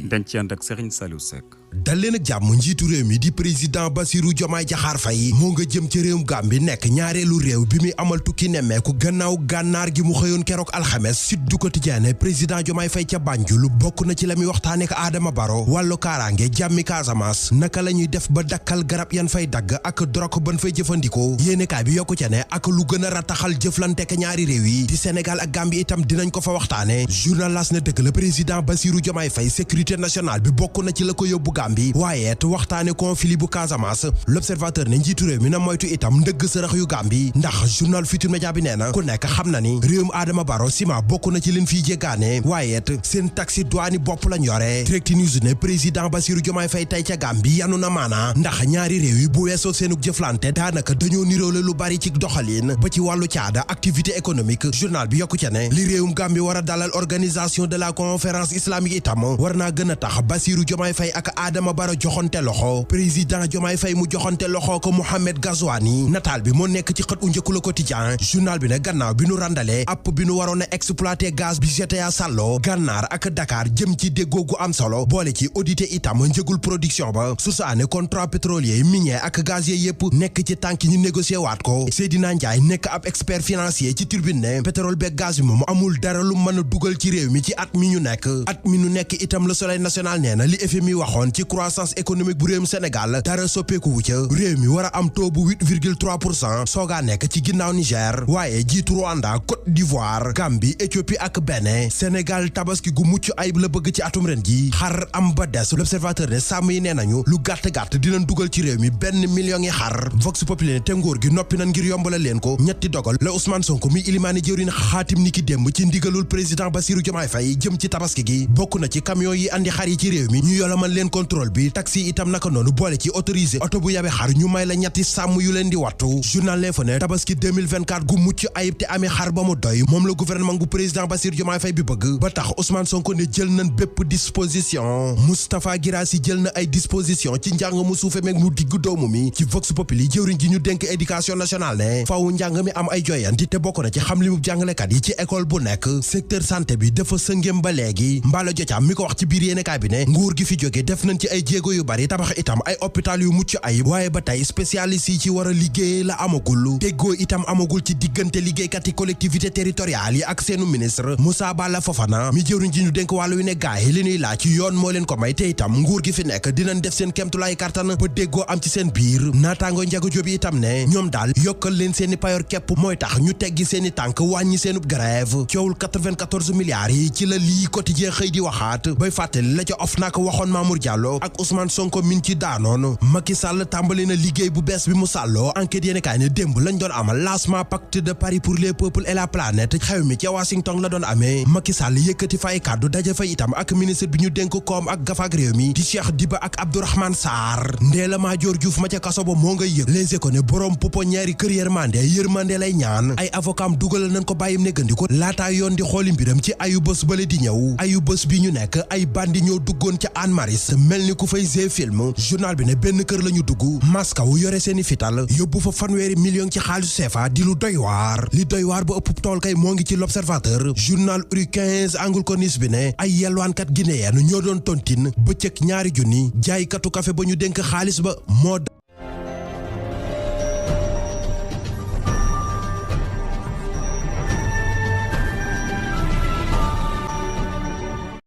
dañ ci ànd ak Serigne Saliou Seck. dal leen ak jàmm. njiitu réew mi di président Bassirou Diomaye Diakhar Faye moo nga jëm ci réewum Gambie nekk ñaareelu réew bi muy amal tukki nemmeeku gannaaw gànnaar gi mu xëyoon keroog alxames. Sud du Quotidien président Diomaye Faye ca Banjul bokk na ci la muy waxtaane ak Adama Barrow wàllu kaaraange jàmmi Casamance naka la ñuy def ba dakkal garab yan fay dagg ak drogue ban fay jëfandikoo. yéenekaay bi yokku ca ne ak lu gën a rataxal jëflantek ñaari réew yi di Sénégal ak Gambie itam dinañ ko fa waxtaane. journal L'As ne dëgg la président Bassirou Diomaye Faye sécurité nationale bi bokk na ci la ko yóbbu Gambie waaye it waxtaane conflit bu Casamance. L'Observateur ne njiitu réew mi na moytu itam ndëgg sërëx yu Gambie ndax journal Futurs Médias bi nee na ku nekk xam na ni réewum Adama Barrow ciment bokk na ci leen fiy jéggaane waaye it seen taxi douane bopp lañ yore. Direct News ne président Bassirou Diomaye Faye tey ca Gambie yanu na maana ndax ñaari réew yi bu weesoo seenug jëflante daanaka dañoo niroole lu bari ci doxalin ba ci wàllu caada activité économique. journal bi yokku ca ne li réewum Gambie war a dalal organisation de la conférence islamique itam war naa gën a tax Bassirou Diomaye Faye ak Adama Barrow joxonte loxo. président Diomaye Faye mu joxonte loxo ko Mohamed Ghazouani nataal bi moo nekk ci xët u njëkk Le Quotidien. journal bi ne gannaaw bi nu randalee app bi nu waroon a exploiter gaz bi GTA Sallo Gànnaar ak Dakar jëm ci déggoo gu am solo boole ci audité itam njëgul production ba susaane contrat pétrolier minier ak gazier yépp nekk ci tànk ñu négocier waat ko. Seydina Ndiaye nekk ab expert financier ci Tribune ne pétrole beeg gaz bi moom amul dara lu mën a dugal ci réew mi ci at mi ñu nekk itam Le Soleil national nee na li FMI waxoon ci croissance économique bu réewum Sénégal dara soppeeku wu ca réew mi war a am taux bu 8,3% soogaa nekk ci ginnaaw Niger waaye jiitu Rwanda Côte d'Ivoire Gambie Éthiopie ak Bénin. Sénégal tabaski gu mucc ayib la bëgg ci atum ren ji xar am ba des. L'Observateur ne sàmm yi nee nañu lu gàtt-gàtt dinañ dugal ci réew mi 1 million yi xar. Vox Populi te nguur gi noppi na ngir yombala leen ko ñetti dogal la Ousmane Sonko mi ilimaani jëwriñ xaatim ni ki démb ci ndigalul président Bassirou Diomaye Faye jëm ci tabaski gi bokk na ci camion yi andi xar yi ci réew mi ñu yolomal leen contrôle bi taxi itam naka noonu boole ci autorisé oto bu yabe xar ñu may la ñetti sàmm yu leen di wattu. journal L'Info ne tabaski 2024 gu mucc ayib te amee xar ba mu doy moom la gouvernement gu président Bassirou Diomaye Faye bi bëgg ba tax Ousmane Sonko ne jël nañ bépp disposition. Moustapha Guirassy jël na ay disposition ci njàng mu suufe meeg mu digg doomu mi. ci Vox Populi jëwriñ ji ñu dénk éducation nationale ne faaw njàng mi am ay joyanti te bokk na ci xam li mu jàngalekat yi ci école bu nekk. secteur santé bi dafa sëngéem ba léegi Mballo Jocaam mi ko wax ci biir yéenekaay bi ne nguur gi fi jóge def nañ ci ay jéego yu bari tabax itam ay hôpital yu mucc ayib waaye ba tey spécialiste yi ci war a liggéey la amagul. déggoo itam amagul ci diggante liggéeykat yi collectivité territoriale yi ak seenu ministre Moussa Balla Fofana mi jëwriñ ji ñu dénk wàllu wi ne gaay li ñuy laaj ci yoon moo leen ko may te itam nguur gi fi nekk dinañ def seen kemtulaay kartan ba déggoo am ci seen biir. naataango Njaga Jóob itam ne ñoom daal yokkal leen seeni payoor képp mooy tax ñu teggi seeni tànk wàññi seenub grève. coowul 94 milliards yi ci la lii quotidien xëy di waxaat bay fàttali la ca OFNAC waxoon Mamour Diallo ak Ousmane Sonko min ci daanoon. Macky Sall tàmbali na liggéey bu bees bi mu sàlloo enquête yéeni kaay ne démb lañ doon amal lancement pacte de Paris pour les peuples et la planète xew mi ca Washington la doon amee. Macky Sall yëkkati fay kàddu daje fa itam ak ministre bi ñu dénk koom ak gafaak réew mi di Cheikh Diba ak Abdourahmane Sarr. Ndella Madior Diouf ma ca kaso ba moo ngay yëg Les Échos ne borom pouponnière kër yërmande lay ñaan ay avocat dugalal nañ ko bàyyim ne gëndiko laataa yoon di xooli mbiram ci ayu bés bale di ñëw. ayu bés bi ñu nekk ay bandi ñoo duggoon ca Anne Maris mel ni ku fay zee film. journal bi ne benn kër la ñu dugg maskaw yore seeni fital yóbbu fa 1 million ci xaalisu CFA di lu doy waar. li doy waar ba ëpp tool kay moo ngi ci L'Observateur. journal Rue 15 angle corniche bi ne ay yelwaankat guinéen ñoo doon tontine bëccëg 2 junni jaaykatu café ba ñu dénk xaalis ba moo